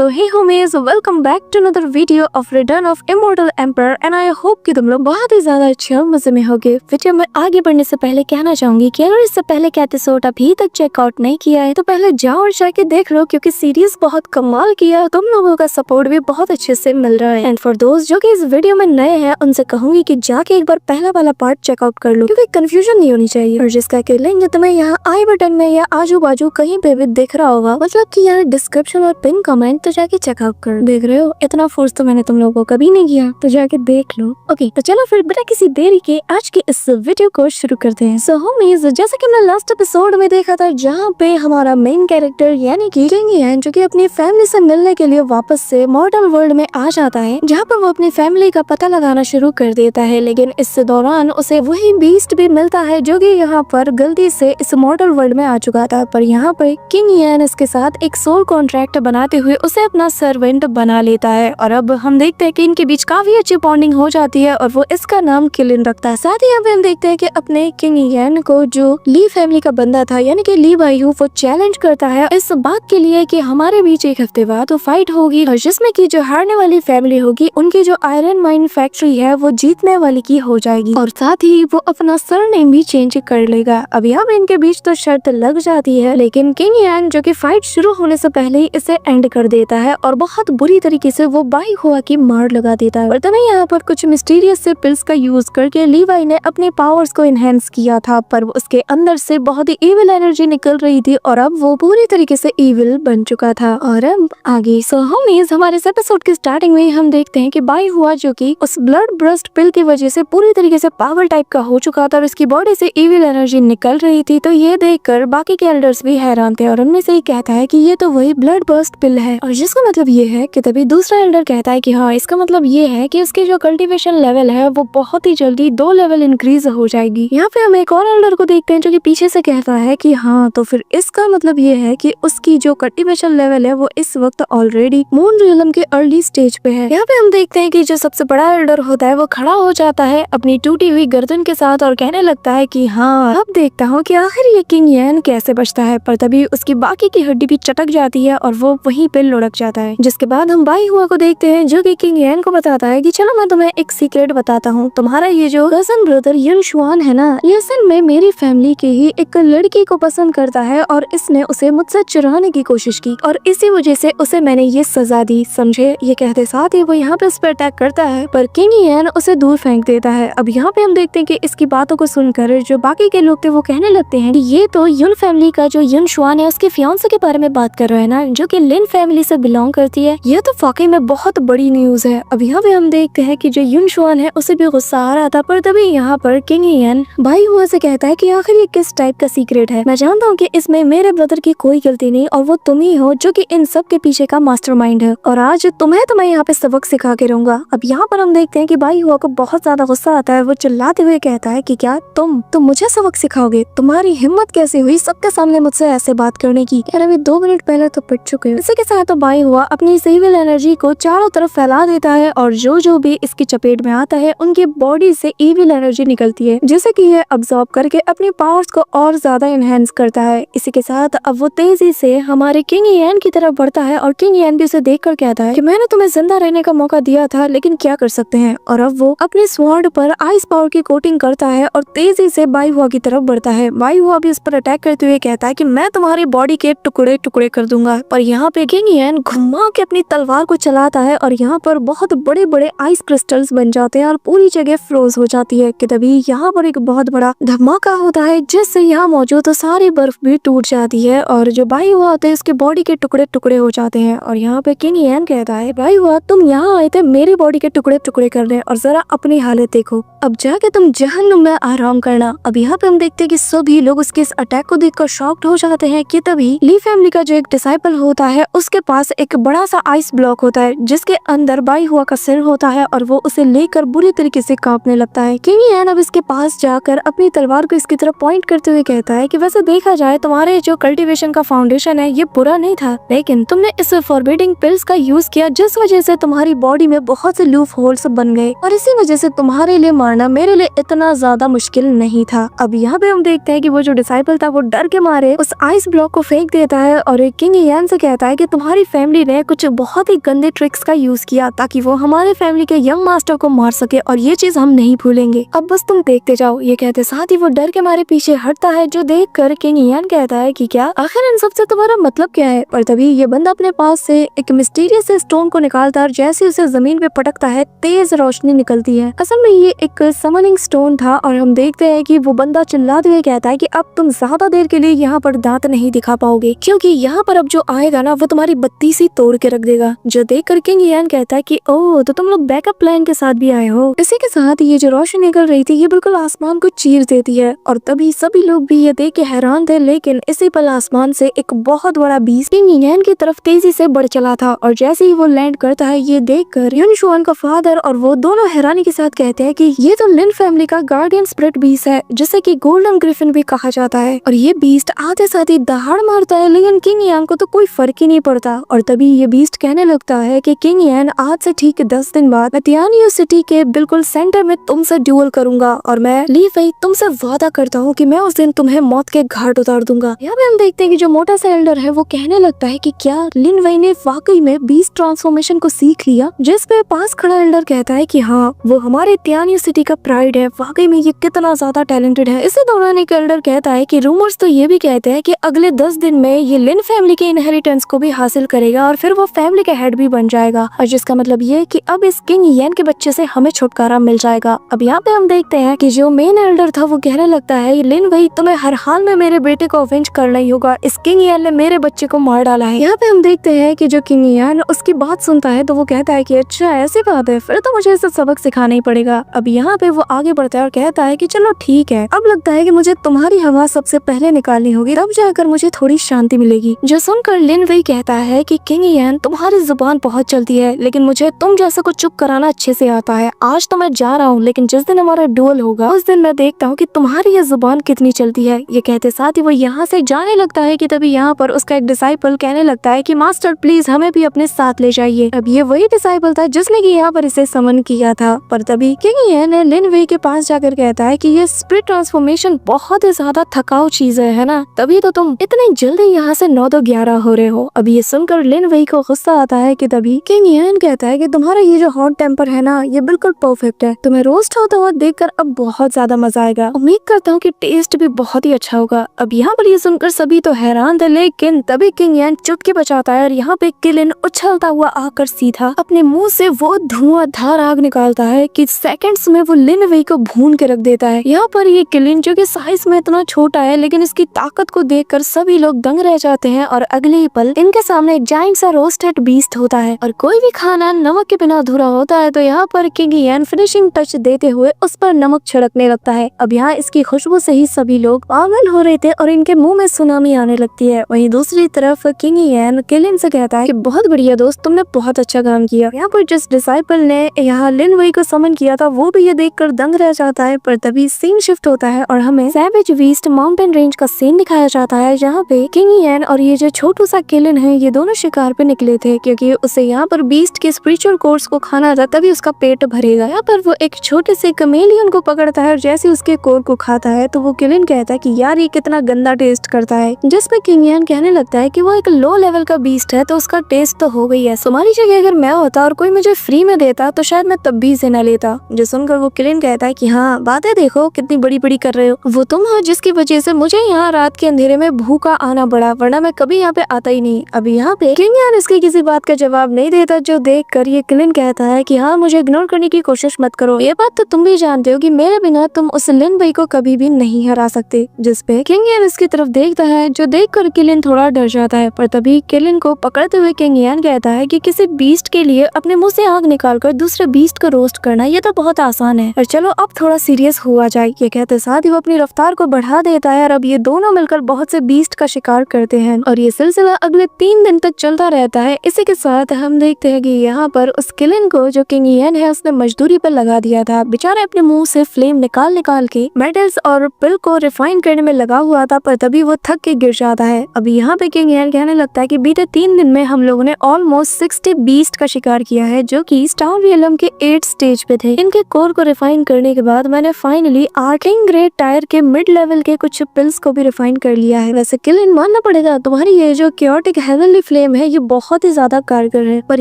So hey homies, welcome back to another video of return of immortal emperor and I hope कि तुम लोग बहुत ही ज्यादा अच्छे और मजे में होगे। वीडियो में आगे बढ़ने से पहले कहना चाहूंगी कि अगर इससे पहले का एपिसोड अभी तक चेकआउट नहीं किया है तो पहले जाओ और जाके देख लो, क्योंकि सीरीज बहुत कमाल किया है। तुम लोगों का सपोर्ट भी बहुत अच्छे से मिल रहा है। एंड फॉर दोस्त जो कि इस वीडियो में नए हैं, उनसे कहूंगी कि जाके एक बार पहला वाला पार्ट चेकआउट कर लो, क्योंकि कंफ्यूजन नहीं होनी चाहिए। और जिसका कि लिंक तुम्हें यहाँ आई बटन में या आजू बाजू कहीं पे भी दिख रहा होगा, मतलब कि यहाँ डिस्क्रिप्शन और पिन कमेंट, तो जाके चेकआउट कर। देख रहे हो, इतना फोर्स तो मैंने तुम लोगों को कभी नहीं किया, तो जाके देख लो। ओके, तो चलो फिर बिना किसी देरी के आज की इस वीडियो को शुरू करते हैं। सो होमीज, जैसे कि हमने लास्ट एपिसोड में देखा था, जहाँ पे हमारा मेन कैरेक्टर यानी कि किंग यन, जो कि अपनी फैमिली से मिलने के लिए वापस से मॉर्टल वर्ल्ड में आ जाता है, जहाँ पर वो अपनी फैमिली का पता लगाना शुरू कर देता है। लेकिन इस दौरान उसे वही बीस्ट भी मिलता है जो कि यहाँ पर गलती से इस मॉर्टल वर्ल्ड में आ चुका था। पर यहाँ पर किंग यन इसके साथ एक सोल कॉन्ट्रैक्ट बनाते हुए उसे अपना सर्वेंट बना लेता है। और अब हम देखते हैं कि इनके बीच काफी अच्छी बॉन्डिंग हो जाती है और वो इसका नाम किलिन रखता है। साथ ही यहाँ पे हम देखते हैं कि अपने किंग यन को जो ली फैमिली का बंदा था यानी कि ली भाईहू, वो चैलेंज करता है इस बात के लिए कि हमारे बीच एक हफ्ते बाद फाइट होगी और जिसमें की जो हारने वाली फैमिली होगी उनकी जो आयरन माइन फैक्ट्री है वो जीतने वाली की हो जाएगी, और साथ ही वो अपना सरनेम भी चेंज कर लेगा। अब यहाँ पे इनके बीच तो शर्त लग जाती है, लेकिन किंग यन जो कि फाइट शुरू होने से पहले ही इसे एंड कर देता है और बहुत बुरी तरीके से वो बाई हुआ की मार लगा देता है। और तभी यहाँ पर कुछ मिस्टीरियस से पिल्स का यूज करके लीवाई ने अपने पावर्स को इनहेंस किया था, पर उसके अंदर से बहुत ही इविल एनर्जी निकल रही थी और अब वो पूरी तरीके से इविल बन चुका था। और अब आगे सो होमीज, हमारे इस एपिसोड की स्टार्टिंग में हम देखते हैं कि बाई हुआ जो कि उस ब्लड ब्रस्ट पिल की वजह से पूरी तरीके से पावर टाइप का हो चुका था और उसकी बॉडी से इविल एनर्जी निकल रही थी। तो ये देखकर बाकी के एल्डर्स भी हैरान थे और उनमें से ही कहता है कि ये तो वही ब्लड बर्स्ट पिल है, और जिसका मतलब ये है कि तभी दूसरा एल्डर कहता है कि हाँ, इसका मतलब ये है कि उसकी जो कल्टीवेशन लेवल है वो बहुत ही जल्दी 2 लेवल इंक्रीज हो जाएगी। यहाँ पे हम एक और एल्डर को देखते हैं जो कि पीछे से कहता है कि हाँ, तो फिर इसका मतलब ये है कि उसकी जो कल्टीवेशन लेवल है वो इस वक्त ऑलरेडी मून रियलम के अर्ली स्टेज पे है। यहाँ पे हम देखते हैं कि जो सबसे बड़ा एल्डर होता है वो खड़ा हो जाता है अपनी टूटी हुई गर्दन के साथ और कहने लगता है कि हाँ, अब देखता हूँ कि आखिर ये किंग यन कैसे बचता है। पर तभी उसकी बाकी की हड्डी भी चटक जाती है और वो वहीं पे लुढ़क जाता है। जिसके बाद हम बाई हुआ को देखते हैं जो कि किंग यन को बताता है कि चलो मैं तुम्हें एक सीक्रेट बताता हूँ, तुम्हारा ये जो कजन ब्रदर युन शुआन है ना, ये असल में मेरी फैमिली के ही एक लड़की को पसंद करता है और इसने उसे मुझसे चुराने की कोशिश की और इसी वजह से उसे मैंने ये सजा दी, समझे। ये कहते साथ ही वो यहाँ पे उस पर अटैक करता है, पर किंग यन उसे दूर फेंक देता है। अब यहाँ पे हम देखते हैं कि इसकी बातों को सुनकर जो बाकी के लोग थे वो कहने लगते हैं कि ये तो युन फैमिली का जो युन शुआन है उसके फियांसे के बारे में बात कर रहा है ना, जो कि लिन फैमिली से बिलोंग करती है। यह तो वाकई में बहुत बड़ी न्यूज है। अब यहाँ पे हम देखते हैं कि जो युन शुआन है उसे भी गुस्सा आ रहा था, पर तभी यहाँ पर किंग यन भाई हुआ से कहता है कि आखिर ये किस टाइप का सीक्रेट है। मैं जानता हूँ कि इसमें मेरे ब्रदर की कोई गलती नहीं और वो तुम ही हो जो कि इन सब के पीछे का मास्टरमाइंड है, और आज तुम्हें यहाँ पे सबक सिखा के रहूंगा। अब यहाँ पर हम देखते हैं कि भाई हुआ को बहुत ज्यादा गुस्सा आता है। वो चिल्लाते हुए कहता है कि क्या तुम मुझे सबक सिखाओगे? तुम्हारी हिम्मत कैसे हुई सबके सामने मुझसे ऐसे बात करने की? यार अभी 2 मिनट पहले तो पिट चुके हो। इसी के साथ तो भाई हुआ अपनी इविल एनर्जी को चारों तरफ फैला देता है और जो भी इसकी चपेट में आता है उनकी बॉडी से इविल एनर्जी निकलती है, जिसे कि ये अब्सॉर्ब करके अपनी पावर्स को और ज्यादा एनहेंस करता है। इसी के साथ अब वो तेजी से हमारे किंग यन की तरफ बढ़ता है और किंग यन भी उसे देखकर कहता है कि मैंने तुम्हें जिंदा रहने का मौका दिया था, लेकिन क्या कर सकते हैं। और अब वो अपने स्वॉर्ड पर आइस पावर की कोटिंग करता है और तेजी से बाई हुआ की तरफ बढ़ता है। बाई हुआ भी उस पर अटैक करते हुए कहता है कि मैं तुम्हारी बॉडी के टुकड़े टुकड़े कर दूंगा। पर यहाँ पे किंग यन घुमा के अपनी तलवार को चलाता है और यहाँ पर बहुत बड़े बड़े आइस क्रिस्टल्स बन जाते हैं और पूरी जगह फ्रोज हो जाती है। कि तभी यहाँ पर एक बहुत बड़ा धमाका होता है जिससे यहाँ मौजूद तो सारी बर्फ भी टूट जाती है और जो बाई हुआ होता है उसके बॉडी के टुकड़े टुकड़े हो जाते हैं। और यहाँ पे किंग यन कहता है, बाई हुआ तुम यहाँ आए थे मेरी बॉडी के टुकड़े टुकड़े करने, और जरा अपनी हालत देखो, अब जाके तुम जहन्नुम में आराम करना। अब यहाँ पे हम देखते हैं कि सभी लोग उसके इस अटैक को देखकर शॉक्ड हो जाते हैं। कि तभी ली फैमिली का जो एक डिसाइपल होता है उसके पास एक बड़ा सा आइस ब्लॉक होता है जिसके अंदर बाई हुआ का सिर होता है और वो उसे लेकर बुरी तरीके से कांपने लगता है। किंग यन अब इसके पास जाकर अपनी तलवार को इसकी तरफ पॉइंट करते हुए कहता है कि वैसे देखा जाए तुम्हारे जो कल्टीवेशन का फाउंडेशन है ये बुरा नहीं था, लेकिन तुमने इस फॉरबिडिंग पिल्स का यूज किया जिस वजह से तुम्हारी बॉडी में बहुत से लूप होल्स बन गए और इसी वजह से तुम्हारे लिए मारना मेरे लिए इतना ज्यादा मुश्किल नहीं था। अब यहाँ पे हम देखते हैं कि वो जो डिसाइपल था वो डर के मारे उस आइस ब्लॉक को फेंक देता है और किंग यन से कहता है कि तुम्हारी हमारी फैमिली ने कुछ बहुत ही गंदे ट्रिक्स का यूज किया ताकि वो हमारे फैमिली के यंग मास्टर को मार सके और ये चीज हम नहीं भूलेंगे। अब बस तुम देखते जाओ। ये कहते साथ ही वो डर के मारे पीछे हटता है, जो देख कर किंग इयान कहता है कि क्या आखिर इन सबसे तुम्हारा मतलब क्या है। और तभी ये बंदा अपने पास से एक मिस्टीरियस स्टोन को निकालता है और जैसे उसे जमीन पे पटकता है तेज रोशनी निकलती है। असल में ये एक समनिंग स्टोन था और हम देखते हैं कि वो बंदा चिल्लाते हुए कहता है कि अब तुम ज्यादा देर के लिए यहाँ पर दांत नहीं दिखा पाओगे, क्योंकि यहाँ पर अब जो आएगा ना वो तुम्हारी बत्ती सी तोड़ के रख देगा। जो देख कर किंग इयान कहता है कि ओह, तो तुम लोग बैकअप प्लान के साथ भी आए हो। इसी के साथ ये जो रोशनी निकल रही थी ये बिल्कुल आसमान को चीर देती है और तभी सभी लोग भी ये देख के हैरान थे। लेकिन इसी पल आसमान से एक बहुत बड़ा बीस्ट किंग इयान की तरफ तेजी से बढ़ चला था और जैसे ही वो लैंड करता है ये देख कर युनशुआन का फादर और वो दोनों हैरानी के साथ कहते हैं कि ये तो लिन फैमिली का गार्डियन स्पिरिट बीस्ट है, जिसे कि गोल्डन ग्रिफिन भी कहा जाता है। और ये बीस्ट आते साथ ही दहाड़ मारता है, लेकिन किंग इयान को तो कोई फर्क ही नहीं पड़ता। और तभी ये बीस्ट कहने लगता है कि किंग इयान, आज से ठीक 10 दिन बाद मैं तियानियो सिटी के बिल्कुल सेंटर में तुमसे ड्यूल करूंगा और मैं ली वही तुमसे वादा करता हूँ कि मैं उस दिन तुम्हें मौत के घाट उतार दूंगा। यहाँ पे हम देखते हैं कि जो मोटा सा एल्डर है वो कहने लगता है कि क्या लिन वही ने वाकई में बीस्ट ट्रांसफॉर्मेशन को सीख लिया। जिस पे पास खड़ा एल्डर कहता है कि हाँ, वो हमारे तियानियो सिटी का प्राइड है, वाकई में ये कितना ज्यादा टैलेंटेड है। इसी दौरान एक एल्डर कहता है कि रूमर्स तो ये भी कहते हैं कि अगले 10 दिन में ये लिन फैमिली के इनहेरिटेंस को भी हासिल करेगा और फिर वो फैमिली का हेड भी बन जाएगा। और जिसका मतलब ये कि अब इस किंग इयान के बच्चे से हमें छुटकारा मिल जाएगा। अब यहाँ पे हम देखते हैं कि जो मेन एल्डर था वो कहने लगता है, लिन वही तुम्हें हर हाल में मेरे बेटे को अवेंज करना ही होगा, इस किंग इयान ने मेरे बच्चे को मार डाला है। यहाँ पे हम देखते हैं कि जो किंग इयान उसकी बात सुनता है तो वो कहता है कि अच्छा ऐसी बात है, फिर तो मुझे इसे सबक सिखाना ही पड़ेगा। अब यहाँ पे वो आगे बढ़ता है और कहता है कि चलो ठीक है, अब लगता है कि मुझे तुम्हारी हवा सबसे पहले निकालनी होगी, तब जाकर मुझे थोड़ी शांति मिलेगी। जो सुनकर लिन वही कहता है कि किंग इयान, तुम्हारी जुबान बहुत चलती है, लेकिन मुझे तुम जैसे को चुप कराना अच्छे से आता है। आज तो मैं जा रहा हूँ, लेकिन जिस दिन हमारा डुएल होगा उस दिन मैं देखता हूँ कि तुम्हारी ये जुबान कितनी चलती है। ये कहते साथ ही वो यहाँ से जाने लगता है कि तभी यहाँ पर उसका एक डिसाइपल कहने लगता है कि मास्टर प्लीज हमें भी अपने साथ ले जाइए। अब ये वही डिसाइपल था जिसने कि यहाँ पर इसे समन किया था। पर तभी किंग इयान ने लिन वही के पास जाकर कहता है कि ये स्पिरिट ट्रांसफॉर्मेशन बहुत ही ज्यादा थकाऊ चीज है ना, तभी तो तुम इतनी जल्दी यहाँ से 9-11 हो रहे हो। अब ये सुनकर लिन वही को गुस्सा आता है कि तभी किंग इयान कहता है कि तुम्हारा ये जो हॉट टेम्पर है ना ये बिल्कुल परफेक्ट है, तुम्हें रोस्ट होता हुआ देखकर अब बहुत ज्यादा मजा आएगा। उम्मीद करता हूँ कि टेस्ट भी बहुत ही अच्छा होगा। अब यहाँ पर ये सुनकर सभी तो हैरान थे, लेकिन तभी किंग इयान चुटकी बचाता है और यहाँ पे किलिन उछलता हुआ आकर सीधा अपने मुंह से वो धुआंधार आग निकालता है कि सेकंड्स में वो लिन वही को भून के रख देता है। यहाँ पर ये किलिन जो कि साइज में इतना छोटा है लेकिन इसकी ताकत को देखकर सभी लोग दंग रह जाते हैं और अगले ही पल इनके सामने एक जाइंट सा रोस्टेड बीस्ट होता है। और कोई भी खाना नमक के बिना अधूरा होता है, तो यहाँ पर किंग इयान फिनिशिंग टच देते हुए उस पर नमक छिड़कने लगता है। अब यहाँ इसकी खुशबू से ही सभी लोग पागल हो रहे थे और इनके मुंह में सुनामी आने लगती है। वहीं दूसरी तरफ किंग इयान किलिन से कहता है कि बहुत बढ़िया दोस्त, तुमने बहुत अच्छा काम किया। यहाँ पर जिस डिसाइपल ने यहाँ लिन वही को समन किया था वो भी ये देखकर दंग रह जाता है। पर तभी सीन शिफ्ट होता है और हमें सैवेज बीस्ट माउंटेन रेंज का सीन दिखाया जाता है, जहाँ पे किंग इयान और ये जो छोटू सा किलिन है ये दोनों शिकार पे निकले थे, क्योंकि उसे यहाँ पर बीस्ट के स्पिरिचुअल कोर्स को खाना था, तभी उसका पेट भरेगा। यहाँ पर वो एक छोटे से कमेलियन को पकड़ता है और जैसे उसके कोर को खाता है तो वो किलिन कहता है कि यार ये कितना गंदा टेस्ट करता है, जिसपे किंग इयान कहने लगता है कि वो एक लो लेवल का बीस्ट है तो उसका टेस्ट तो हो गई है, तुम्हारी जगह अगर मैं होता और कोई मुझे फ्री में देता तो शायद मैं तब भी इसे न लेता। जो सुनकर वो किलिन कहता है कि हाँ, बातें देखो कितनी बड़ी बड़ी कर रहे हो, वो तुम हो जिसकी वजह से मुझे यहाँ रात के अंधेरे में भूखा आना पड़ा, वरना मैं कभी यहाँ पे आता ही नहीं। अभी यहाँ पे किंग इयान इसकी किसी बात का जवाब नहीं देता, जो देख कर ये किलिन कहता है कि हाँ, मुझे इग्नोर करने की कोशिश मत करो, ये बात तो तुम भी जानते हो कि मेरे बिना तुम उस लिन वही को कभी भी नहीं हरा सकते। जिसपे किंग इयान इसकी तरफ देखता है, जो देख कर किलिन थोड़ा डर जाता है। पर तभी किलिन को पकड़ते हुए किंग इयान कहता है कि किसी बीस्ट के लिए अपने मुंह से आग निकालकर दूसरे बीस्ट को रोस्ट करना ये तो बहुत आसान है, और चलो अब थोड़ा सीरियस हुआ जाए। ये कहते साथ ही वो अपनी रफ्तार को बढ़ा देता है और अब ये दोनों मिलकर बहुत से बीस्ट का शिकार करते हैं और ये सिलसिला अगले 3 दिन तक चलता रहता है। इसी के साथ हम देखते हैं कि यहाँ पर उस किलिन को जो किंग इयान है उसने मजदूरी पर लगा दिया था। बेचारा अपने मुंह से फ्लेम निकाल के मेटल्स और पिल को रिफाइन करने में लगा हुआ था, पर तभी वो थक के गिर जाता है। अभी यहाँ पे किंग इयान कहने लगता है कि बीते 3 दिन में हम लोगों ने ऑलमोस्ट 60 बीस्ट का शिकार किया है, जो कि स्टार रियलम के 8 स्टेज पे थे। इनके कोर को रिफाइन करने के बाद मैंने फाइनली आर्टिंग ग्रेड टायर के मिड लेवल के कुछ पिल्स को भी रिफाइन कर लिया है। वैसे किलिन मानना पड़ेगा, तुम्हारी ये जो क्योटिक हेवनली फ्लेम है ये बहुत ही ज्यादा कारगर है। पर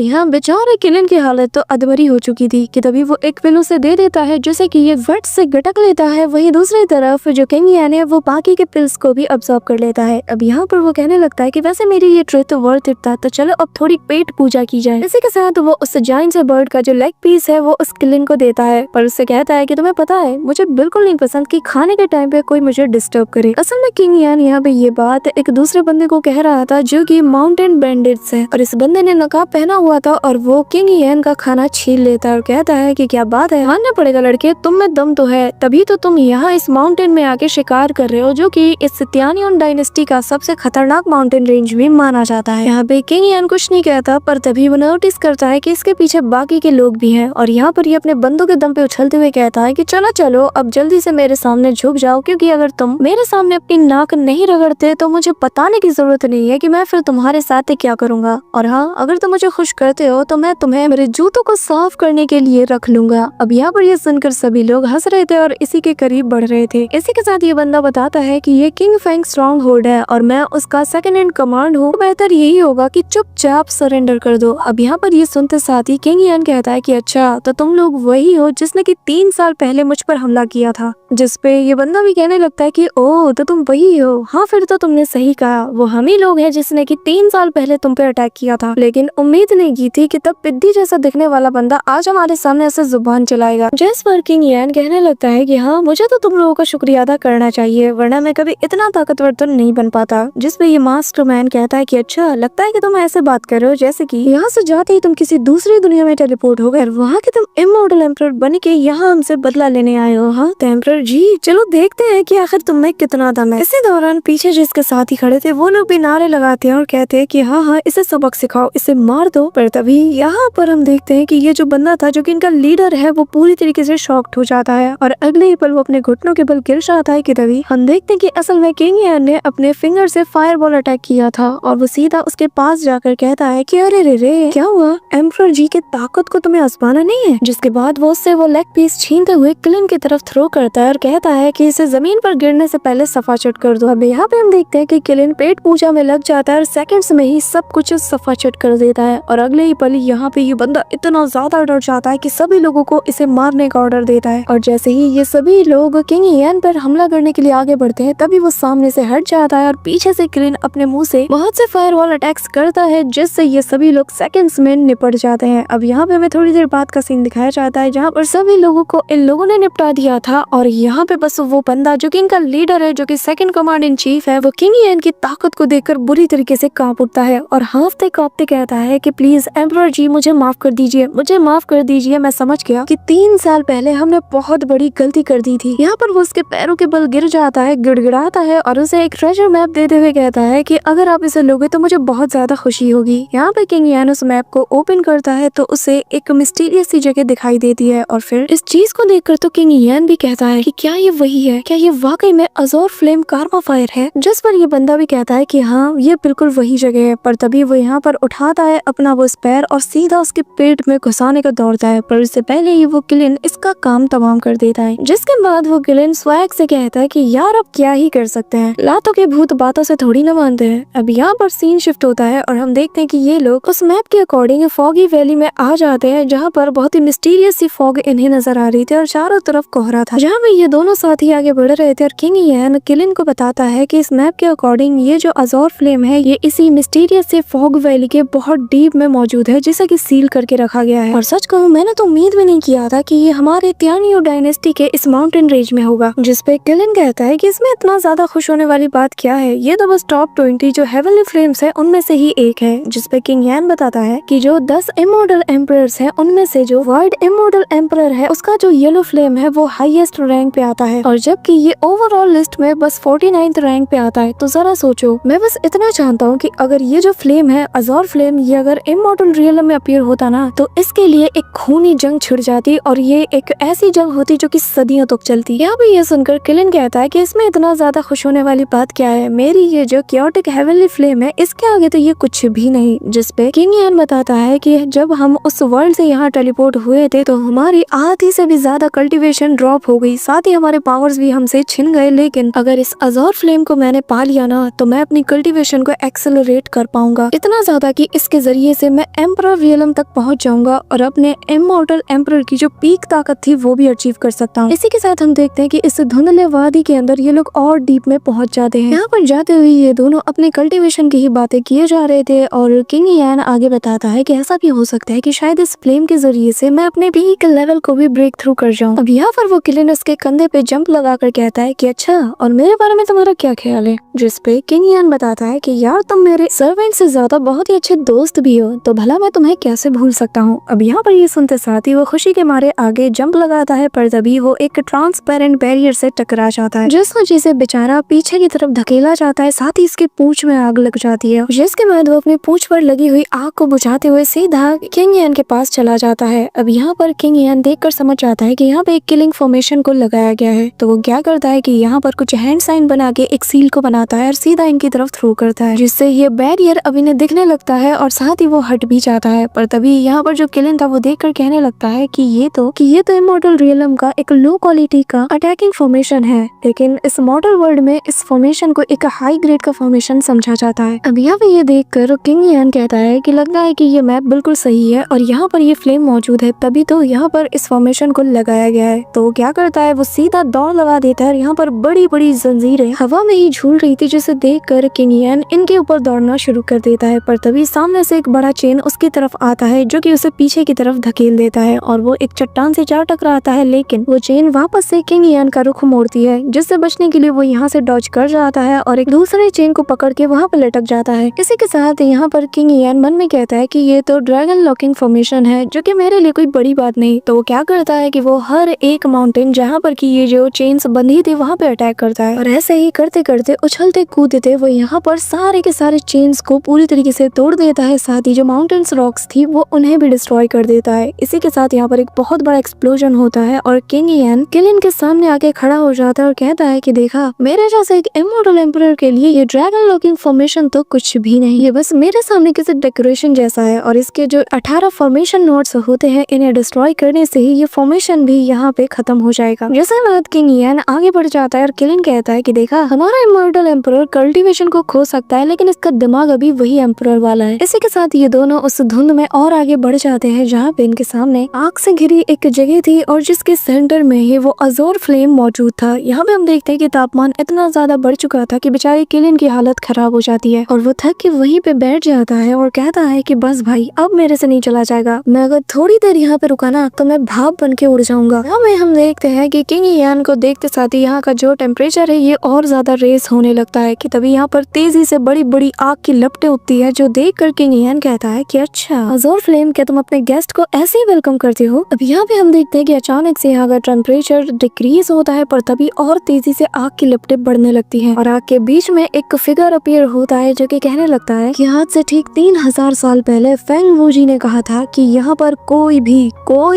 यहाँ बेचारे किलिन की हालत तो अधमरी हो चुकी थी कि तभी वो एक पिल उसे दे देता है जिसे कि ये वट से गटक लेता है। वहीं दूसरी तरफ जो किंग यान है वो बाकी के पिल्स को भी अब्सॉर्ब कर लेता है। अब यहाँ पर वो कहने लगता है कि वैसे मेरी ये ट्रिप तो वर्थ इट था, तो चलो अब थोड़ी पेट पूजा की जाए। इसी के साथ वो उस जायंट से बर्ड का जो लेग पीस है वो उस किलिन को देता है, पर उससे कहता है कि तुम्हें पता है मुझे बिल्कुल नहीं पसंद कि खाने के टाइम पे कोई मुझे डिस्टर्ब करे। असल में किंग यान यहाँ पे ये बात एक दूसरे बंदे को कह रहा था जो कि माउंटेन बैंडिट्स है, और इस बंदे ने नकाब पहना हुआ था और वो किंग यान का खाना छीन लेता है और कहता है कि क्या बात है, मानना पड़ेगा लड़के, तुम में दम तो है, तभी तो तुम यहाँ इस माउंटेन में आके शिकार कर रहे हो जो कि इस तियानियन डायनेस्टी का सबसे खतरनाक माउंटेन रेंज भी माना जाता है। यहाँ पे किंग यान कुछ नहीं कहता, पर तभी वो नोटिस करता है कि इसके पीछे बाकी के लोग भी हैं, और यहाँ पर ये अपने बंदों के दम पे उछलते हुए कहता है कि चलो चलो अब जल्दी से मेरे सामने झुक जाओ, क्योंकि अगर तुम मेरे सामने अपनी नाक नहीं रगड़ते तो मुझे बताने की जरूरत नहीं है कि मैं फिर तुम्हारे साथ क्या करूंगा, और हाँ अगर तुम मुझे खुश करते हो तो मैं तुम्हें मेरे जूतों को साफ करने के लिए रख लूंगा। अब यहाँ पर ये सुनकर सभी लोग हंस रहे थे और इसी के करीब बढ़ रहे थे। इसी के साथ ये बंदा बताता है कि ये किंग फेंग स्ट्रॉन्ग होल्ड है और मैं उसका सेकंड इन कमांड हूँ, बेहतर यही होगा कि चुपचाप सरेंडर कर दो। अब यहाँ पर ये सुनते साथ ही किंग यान कहता है कि अच्छा तो तुम लोग वही हो जिसने कि 3 साल पहले मुझ पर हमला किया था, जिसपे ये बंदा भी कहने लगता है कि ओह तो तुम वही हो, हाँ फिर तो तुमने सही कहा, वो हम ही लोग हैं जिसने कि 3 साल पहले तुम पे अटैक किया था, लेकिन उम्मीद नहीं की थी कि तब पिद्दी जैसा दिखने वाला बंदा आज हमारे सामने ऐसे जुबान चलाएगा। जिस पर किंग यान कहने लगता है कि हाँ मुझे तो तुम लोगों का शुक्रिया अदा करना चाहिए, वरना मैं कभी इतना ताकतवर तो नहीं बन पाता। जिसपे ये मास्टरमैन कहता है कि अच्छा लगता है कि तुम ऐसे बात कर रहे हो जैसे कि यहाँ से जाते ही तुम किसी दूसरी दुनिया में टेलीपोर्ट हो गए, वहाँ के तुम इमॉर्टल एम्परर बन के यहाँ हमसे बदला लेने आए हो। हाँ तो एम्परर जी चलो देखते हैं कि आखिर तुम में कितना दम है। इसी दौरान पीछे जिसके साथ ही खड़े थे वो लोग भी नारे लगाते हैं और कहते हैं कि हाँ हाँ इसे सबक सिखाओ, इसे मार दो। पर तभी यहाँ पर हम देखते हैं कि ये जो बंदा था जो कि इनका लीडर है वो पूरी तरीके से शॉक्ड हो जाता है और अगले ही पल वो अपने घुटनों के बल गिर जाता है कि तभी हम देखते हैं कि असल में किंग यान ने अपने फिंगर से फायरबॉल अटैक किया था और वो सीधा उसके पास जाकर कहता है कि अरे रे रे क्या हुआ, एम्परर जी के ताकत को तुम्हें आजमाना नहीं है। जिसके बाद वो उससे वो लेग पीस छीनते हुए किलिन की तरफ थ्रो करता है और कहता है कि इसे जमीन पर गिरने से पहले सफाचट कर दो। अब यहाँ पे हम देखते हैं कि किलिन पेट पूजा में लग जाता है और सेकंड्स में ही सब कुछ सफाचट कर देता है और अगले ही पल यहाँ पे ये बंदा इतना ज्यादा डर जाता है कि सभी लोगों को इसे मारने का ऑर्डर देता है। और जैसे ही ये सभी लोग किंग यान पर हमला करने के लिए आगे बढ़ते हैं तभी वो सामने से हट जाता है और पीछे से किलिन अपने मुंह से बहुत से फायरवॉल अटैक्स करता है जिससे ये सभी लोग सेकंड्स में निपट जाते हैं। अब यहाँ पे हमें थोड़ी देर बाद का सीन दिखाया जाता है जहाँ पर सभी लोगों को इन लोगों ने निपटा दिया था और यहाँ पे बस वो बंदा जो कि इनका लीडर है, जो कि सेकंड कमांड इन चीफ है, वो किंग यान की ताकत को देखकर बुरी तरीके से कांप उठता है और हांफते कांपते कहता है कि प्लीज एम्परर जी मुझे माफ कर दीजिए, मुझे माफ कर दीजिए, मैं समझ गया कि 3 साल पहले हमने बहुत बड़ी गलती कर दी थी। यहाँ पर वो उसके पैरों के बल गिर जाता है, गिड़गिड़ाता है और उसे एक ट्रेजर मैप देते हुए कहता है कि अगर आप इसे लोगे तो मुझे बहुत ज्यादा खुशी होगी। यहाँ पे किंग यान उस मैप को ओपन करता है तो उसे एक मिस्टीरियस सी जगह दिखाई देती है और फिर इस चीज को देखकर तो किंग यान भी कहता है कि क्या ये वही है, क्या ये वाकई में अज़ोर फ्लेम कार्मा फायर है। जिस पर ये बंदा भी कहता है कि हाँ ये बिल्कुल वही जगह है। पर तभी वो यहाँ पर उठाता है अपना वो स्पैर और सीधा उसके पेट में घुसाने का दौड़ता है, पर इससे पहले ही वो किलिन इसका काम तमाम कर देता है। जिसके बाद वो किलिन स्वैग से कहता है कि यार अब क्या ही कर सकते हैं, लातों के भूत बातों से थोड़ी ना मानते हैं। अब यहाँ पर सीन शिफ्ट होता है और हम देखते हैं कि ये लोग उस मैप के अकॉर्डिंग फॉगी वैली में आ जाते हैं जहाँ पर बहुत ही मिस्टीरियस सी फॉग इन्हें नजर आ रही थी और चारों तरफ कोहरा था। जहाँ पे ये दोनों साथी आगे बढ़ रहे थे और किंग यान किलिन को बताता है कि इस मैप के अकॉर्डिंग ये जो अज़ोर फ्लेम है ये इसी मिस्टीरियस से फॉग वैली के बहुत डीप में मौजूद है जिसे कि सील करके रखा गया है। और सच कहूँ मैंने तो उम्मीद भी नहीं किया था कि ये हमारे तियानियो डायनेस्टी के इस माउंटेन रेंज में होगा। जिसपे किलिन कहता है कि इसमें इतना ज्यादा खुश होने वाली बात क्या है, ये तो बस टॉप 20 जो हेवनली फ्लेम्स है उनमें से ही एक है। जिसपे किंग यान बताता है कि जो 10 इमॉर्टल एम्परर्स है उनमें से जो वर्ल्ड इमॉर्टल एम्परर है उसका जो येलो फ्लेम है वो हाईएस्ट रैंक पे आता है और जबकि ये ओवरऑल लिस्ट में बस 49th रैंक पे आता है। तो जरा सोचो, मैं बस इतना जानता हूँ कि अगर ये जो फ्लेम है अज़ोर फ्लेम ये अगर इमॉर्टल रियलम में अपीयर होता ना तो इसके लिए एक खूनी जंग छिड़ जाती और ये एक ऐसी जंग होती जो कि सदियों तक चलती। यहाँ पे ये सुनकर किलिन कहता है कि इसमें इतना ज्यादा खुश होने वाली बात क्या है, मेरी ये जो क्योटिक हेवनली फ्लेम है इसके आगे तो ये कुछ भी नहीं। जिसपे किंग यान बताता है कि जब हम उस वर्ल्ड से यहाँ टेलीपोर्ट हुए थे तो हमारी आधी से भी ज्यादा कल्टीवेशन ड्रॉप हो गई, साथ ही हमारे पावर्स भी हमसे छिन गए, लेकिन अगर इस अज़ोर फ्लेम को मैंने पा लिया ना तो मैं अपनी कल्टीवेशन को एक्सेलरेट कर पाऊंगा, इतना ज्यादा कि इसके जरिए से मैं एम्परर रियलम तक पहुंच जाऊंगा और अपने इमॉर्टल एम्परर की जो पीक ताकत थी वो भी अचीव कर सकता हूँ। इसी के साथ हम देखते हैं कि इस धुंधले वादी के अंदर ये लोग और डीप में पहुंच जाते हैं। यहाँ पर जाते हुए ये दोनों अपने कल्टीवेशन की ही बातें किए जा रहे थे और किंग यान आगे बताता है कि ऐसा भी हो सकता है कि शायद इस फ्लेम के जरिए से मैं अपने पीक लेवल को भी ब्रेक थ्रू कर जाऊं। अब यहाँ पर वो किलिन उसके कंधे पे जंप लगाकर कहता है कि अच्छा, और मेरे बारे में तुम्हारा क्या ख्याल है? जिस पे किंग यान बताता है कि यार तुम मेरे सर्वेंट से ज्यादा बहुत ही अच्छे दोस्त भी हो, तो भला मैं तुम्हें कैसे भूल सकता हूँ। अब यहाँ पर ये सुनते साथ ही वो खुशी के मारे आगे जंप लगाता है, पर तभी वो एक ट्रांसपेरेंट बैरियर से टकरा जाता है, जिस वजह से बेचारा पीछे की तरफ धकेला जाता है। साथ ही इसकी पूंछ में आग लग जाती है, जिसके बाद वो अपनी पूंछ पर लगी हुई आग को बुझाते हुए सीधा किंग यान के पास चला जाता है। अब यहाँ पर किंग यान देखकर समझ जाता है कि यहाँ पे एक किलिंग फॉर्मेशन को लगाया गया है, तो वो क्या करता है कि यहाँ पर कुछ हैंड साइन बना के एक सील को बनाता है और सीधा इनकी तरफ थ्रो करता है, जिससे ये बैरियर अब इन्हें दिखने लगता है और साथ ही वो हट भी जाता है। पर तभी यहाँ पर जो किलिन था वो देखकर कहने लगता है कि ये तो इमॉर्टल रियलम का एक लो क्वालिटी का अटैकिंग फॉर्मेशन है, लेकिन इस मॉडल वर्ल्ड में इस फॉर्मेशन को एक हाई ग्रेड का फॉर्मेशन समझा जाता है। अब यहाँ पे ये देखकर किंग यान कहता है कि लगता है कि ये मैप बिल्कुल सही है और यहाँ पर ये फ्लेम मौजूद है, तभी तो यहाँ पर इस फॉर्मेशन को लगाया गया है। तो वो क्या करता है, वो सीधा दौड़ लगा देता है। यहाँ पर बड़ी बड़ी जंजीरें हवा में ही झूल रही थी, जिसे देखकर किंग यान इनके ऊपर दौड़ना शुरू कर देता है। पर तभी सामने से एक बड़ा चेन उसकी तरफ आता है, जो कि उसे पीछे की तरफ धकेल देता है और वो एक चट्टान से जा टकराता है, लेकिन वो चेन वापस से किंग यान का रुख मोड़ती है, जिससे बचने के लिए वो यहाँ से डॉज कर जाता है और एक दूसरे चेन को पकड़ के वहाँ पर लटक जाता है। इसी के साथ यहाँ पर किंग यान मन में कहता है कि ये तो ड्रैगन लॉकिंग फॉर्मेशन है, जो कि मेरे लिए कोई बड़ी बात नहीं। तो वो क्या करता है कि वो हर एक माउंटेन जहाँ पर की ये जो चेन्स बंधी थी वहाँ पे अटैक करता है और ऐसे ही करते करते उछलते कूदते वो यहाँ पर सारे के सारे चेन्स को पूरी तरीके से तोड़ देता है। साथ ही जो माउंटेन्स रॉक्स थी वो उन्हें भी डिस्ट्रॉय कर देता है। इसी के साथ यहाँ पर एक बहुत बड़ा एक्सप्लोजन होता है और किंग यान किलिन के सामने आके खड़ा हो जाता है और कहता है कि देखा, मेरे जैसे एक इमॉर्टल एम्परर के लिए ये ड्रैगन लॉकिंग फॉर्मेशन तो कुछ भी नहीं, ये बस मेरे सामने किसी डेकोरेशन जैसा है और इसके जो 18 फॉर्मेशन नोड्स होते हैं, इन्हें डिस्ट्रॉय करने से ही ये फॉर्मेशन भी यहाँ पे खत्म हो जाएगा। जैसे बात किंग यान आगे बढ़ जाता है और किलिन कहता है कि देखा, हमारा इमॉर्टल एम्परर कल्टीवेशन को खो सकता है, लेकिन इसका दिमाग अभी वही एम्परर वाला है। इसी के साथ ये दोनों उस धुंध में और आगे बढ़ जाते हैं, जहाँ पे इनके सामने आग से घिरी एक जगह थी और जिसके सेंटर में ही वो अजोर फ्लेम मौजूद था। यहाँ पे हम देखते हैं कि तापमान इतना ज्यादा बढ़ चुका था कि बेचारे किलिन की हालत खराब हो जाती है और वो थक के वहीं पे बैठ जाता है और कहता है कि बस भाई, अब मेरे से नहीं चला जाएगा, मैं अगर थोड़ी देर यहाँ पे रुका ना तो मैं भाप बन के उड़ जाऊंगा। यहाँ में हम देखते हैं कि किंग यान को देखते साथ ही यहाँ का जो टेम्परेचर है ये और ज्यादा रेस होने लगता है कि तभी यहाँ पर तेजी से बड़ी बड़ी आग की लपटें उठती है, जो देख कर किंग यान कहता है कि अच्छा अजोर फ्लेम, क्या तुम अपने गेस्ट को ऐसे ही वेलकम करते हो? अब यहाँ पे हम देखते हैं कि अचानक से यहाँ का टेम्परेचर डिक्रीज होता है, पर तभी और तेजी से आग की लपटें बढ़ने लगती हैं और आग के बीच में एक फिगर अपीयर होता है, जो कि कहने लगता है कि आज से ठीक 3000 साल पहले फेंग वूजी ने कहा था कि यहाँ पर कोई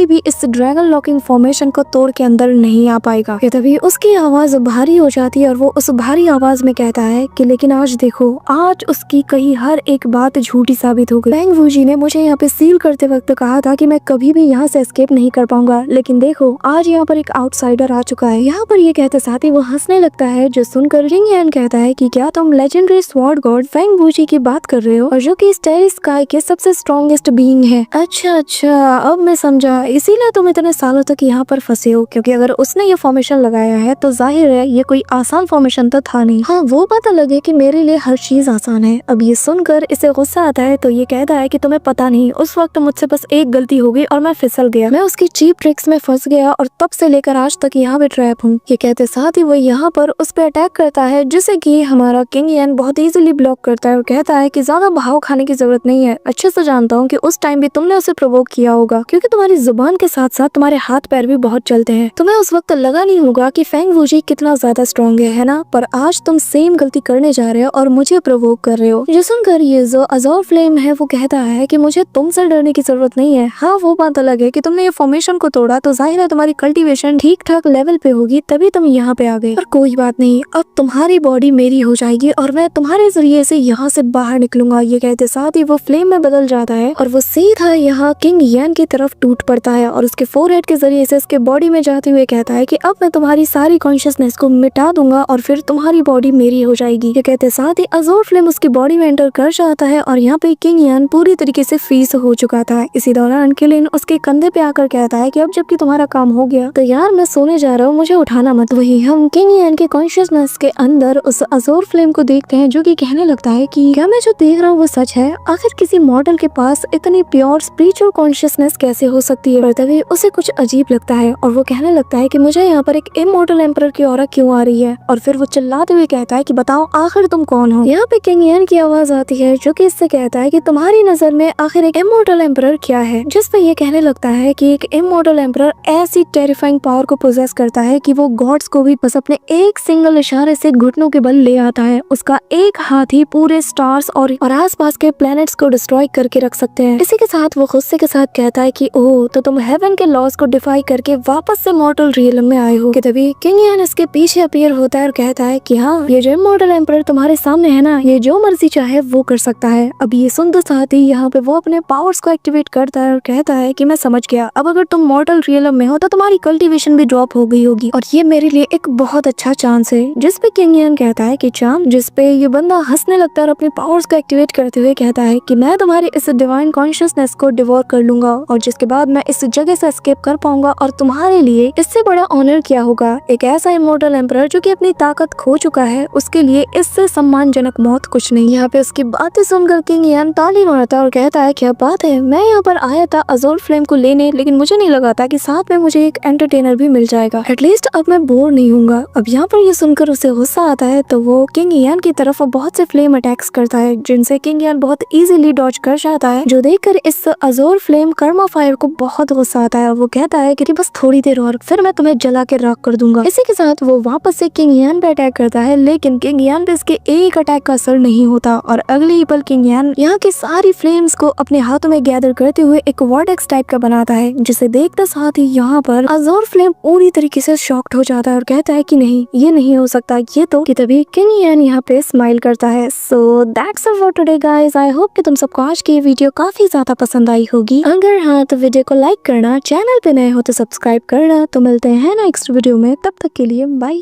भी इस ड्रैगन लॉकिंग फॉर्मेशन को तोड़ के अंदर नहीं आ पाएगा। तभी उसकी आवाज भारी हो जाती है और वो उस भारी आवाज में कहता है कि लेकिन आज देखो, आज उसकी कही हर एक बात झूठी साबित हो गई। फेंग वूजी ने मुझे यहाँ पे सील करते वक्त कहा था कि मैं कभी भी यहाँ से एस्केप नहीं कर पाऊंगा, लेकिन देखो आज यहाँ पर एक आउटसाइडर आ चुका है। यहाँ पर ये कहते साथ ही वो हंसने लगता है, जो सुनकर किंग यान कहता है कि क्या तुम legendary sword God Feng Woozi की बात कर रहे हो, और जो कि स्टार स्काई के सबसे स्ट्रॉन्गेस्ट बीइंग है? अच्छा, अब मैं समझा, इसीलिए तुम इतने सालों तक यहाँ पर फंसे हो, क्योंकि अगर उसने ये फॉर्मेशन लगाया है तो जाहिर है ये कोई आसान फॉर्मेशन तो था नहीं। हाँ, वो बात अलग है कि मेरे लिए हर चीज आसान है। अब ये सुनकर इसे गुस्सा आता है, तो ये कहता है कि तुम्हें पता नहीं, उस वक्त मुझसे बस एक गलती हो गई और मैं फिसल गया, मैं उसकी चीप ट्रिक्स में फंस गया और तब से लेकर आज तक यहाँ पे ट्रैप हूँ। ये कहते साथ ही वो यहाँ पर उस पे अटैक करता है, जिसे कि हमारा किंग यान बहुत इजीली ब्लॉक करता है और कहता है कि ज्यादा भाव खाने की जरूरत नहीं है। अच्छे से जानता हूँ कि उस टाइम भी तुमने उसे प्रोवोक किया होगा, क्योंकि तुम्हारी जुबान के साथ साथ तुम्हारे हाथ पैर भी बहुत चलते हैं। तुम्हें उस वक्त लगा नहीं होगा कि फेंग वूजी कितना ज्यादा स्ट्रॉन्ग है ना? पर आज तुम सेम गलती करने जा रहे हो और मुझे प्रोवोक कर रहे हो। जो सुनकर ये जो अजोर फ्लेम है वो कहता है कि मुझे तुमसे डरने की जरूरत नहीं है। हाँ, वो बात अलग है कि तुमने ये फॉर्मेशन को तोड़ा तो जाहिर है तुम्हारी कल्टीवेशन ठीक ठाक लेवल पे होगी, तभी तुम यहाँ पे आ गए। पर कोई बात नहीं, अब तुम्हारी बॉडी मेरी हो जाएगी और मैं तुम्हारे जरिए से यहाँ से बाहर निकलूंगा। ये कहते साथ ही वो फ्लेम में बदल जाता है और वो सीधा यहाँ किंग यान की तरफ टूट पड़ता है और उसके फोरहेड के जरिए से उसके बॉडी में जाते हुए कहता है कि अब मैं तुम्हारी सारी कॉन्शियसनेस को मिटा दूंगा और फिर तुम्हारी बॉडी मेरी हो जाएगी। ये कहते साथ ही अजोर फ्लेम उसकी बॉडी बॉडी में एंटर कर जाता है और यहाँ पे किंग यान पूरी तरीके से फ्रीज हो चुका था। इसी दौरान किलिन उसके कंधे पे आकर कहता है कि अब जबकि तुम्हारा काम हो गया तो यार मैं सोने जा रहा हूँ, मुझे उठाना मत। वही हम किंग यान के कॉन्शियसनेस के अंदर उस अजोर फ्लेम को देखते हैं जो कि कहने लगता है कि क्या मैं जो देख रहा हूँ वो सच है। आखिर किसी मॉडल के पास इतनी प्योर स्पिरिचुअल कॉन्शियसनेस कैसे हो सकती है। पर तभी उसे कुछ अजीब लगता है और वो कहने लगता है कि मुझे यहाँ पर एक इमॉर्टल एम्परर की ऑरा क्यों आ रही है। और फिर वो चिल्लाते हुए कहता है कि बताओ आखिर तुम कौन हो। यहाँ पे किंग यान की आवाज आती है जो कि इससे कहता है कि तुम्हारी नजर में आखिर एक इमॉर्टल एम्परर क्या है। जिस पे ये कहने लगता है कि एक इमॉर्टल एम्परर ऐसी टेरिफाइंग पावर को पोजेस करता है कि वो गॉड्स को भी बस अपने एक सिंगल इशारे से घुटनों के बल ले आता है। उसका एक हाथ ही पूरे स्टार्स और आसपास के प्लैनेट्स को डिस्ट्रॉय करके रख सकते हैं। इसी के साथ वो गुस्से के साथ कहता है कि ओह तो तुम हेवन के लॉज को डिफाई करके वापस से मॉर्टल रियलम में आए हो। कि तभी किंग यान इसके पीछे अपीयर होता है और कहता है कि हाँ ये जो इमॉर्टल एम्परर तुम्हारे सामने है ना, ये जो मर्जी चाहे वो कर सकता है। अब ये सुनते साथ ही यहाँ पे वो अपने पावर्स को एक्टिवेट करता है और कहता है कि मैं समझ गया, अब अगर तुम मॉर्टल रियलम में हो तो तुम्हारी कल्टीवेशन भी ड्रॉप हो गई होगी और ये मेरे लिए एक बहुत अच्छा चांस है। जिस पे किंग यान कहता है कि चांस, जिस पे ये बंदा हंसने लगता है और अपने पावर्स को एक्टिवेट करते हुए कहता है कि मैं तुम्हारी इस डिवाइन कॉन्शियसनेस को डिवोर कर लूंगा और जिसके बाद मैं इस जगह से एस्केप कर पाऊंगा और तुम्हारे लिए इससे बड़ा ऑनर क्या होगा। एक ऐसा इमॉर्टल एम्परर जो कि अपनी ताकत खो चुका है, उसके लिए इससे सम्मानजनक मौत कुछ नहीं। यहाँ पे उसकी बातें सुनकर किंग यान ताली मारता है और कहता है क्या बात है, मैं यहाँ पर आया था अजोर फ्लेम को लेने, लेकिन मुझे नहीं लगा था कि साथ में मुझे एक एंटरटेनर भी मिल जाएगा। एटलीस्ट अब मैं बोर नहीं हूँगा। अब यहाँ पर ये सुनकर उसे गुस्सा आता है तो वो किंग यान की तरफ बहुत से फ्लेम अटैक्स करता है जिनसे किंग यान बहुत इजीली डॉज कर जाता है। जो देखकर इस अजोर फ्लेम कर्मा फायर को बहुत गुस्सा आता है। वो कहता है कि बस थोड़ी देर और फिर मैं तुम्हें जला के राख कर दूंगा। इसी के साथ वो वापस से किंग यान पे अटैक करता है, लेकिन किंग यान पे इसके एक अटैक का असर नहीं होता और अगले ही पल किंग यान यहाँ की सारी फ्लेम्स को अपने हाथों में गैदर करते हुए एक वर्टेक्स टाइप का बनाता है, जिसे देखते साथ ही यहाँ पर अजोर फ्लेम पूरी तरीके से शॉक्ड हो जाता है और कहता है कि नहीं ये नहीं हो सकता, ये तो। कि तभी किंग यान यहाँ पे स्माइल करता है। So that's all for today guys. I hope कि तुम सबको आज की ये वीडियो काफी ज्यादा पसंद आई होगी। अगर हाँ तो वीडियो को लाइक करना, चैनल पे नए हो तो सब्सक्राइब करना। तो मिलते हैं नेक्स्ट वीडियो में, तब तक के लिए बाय।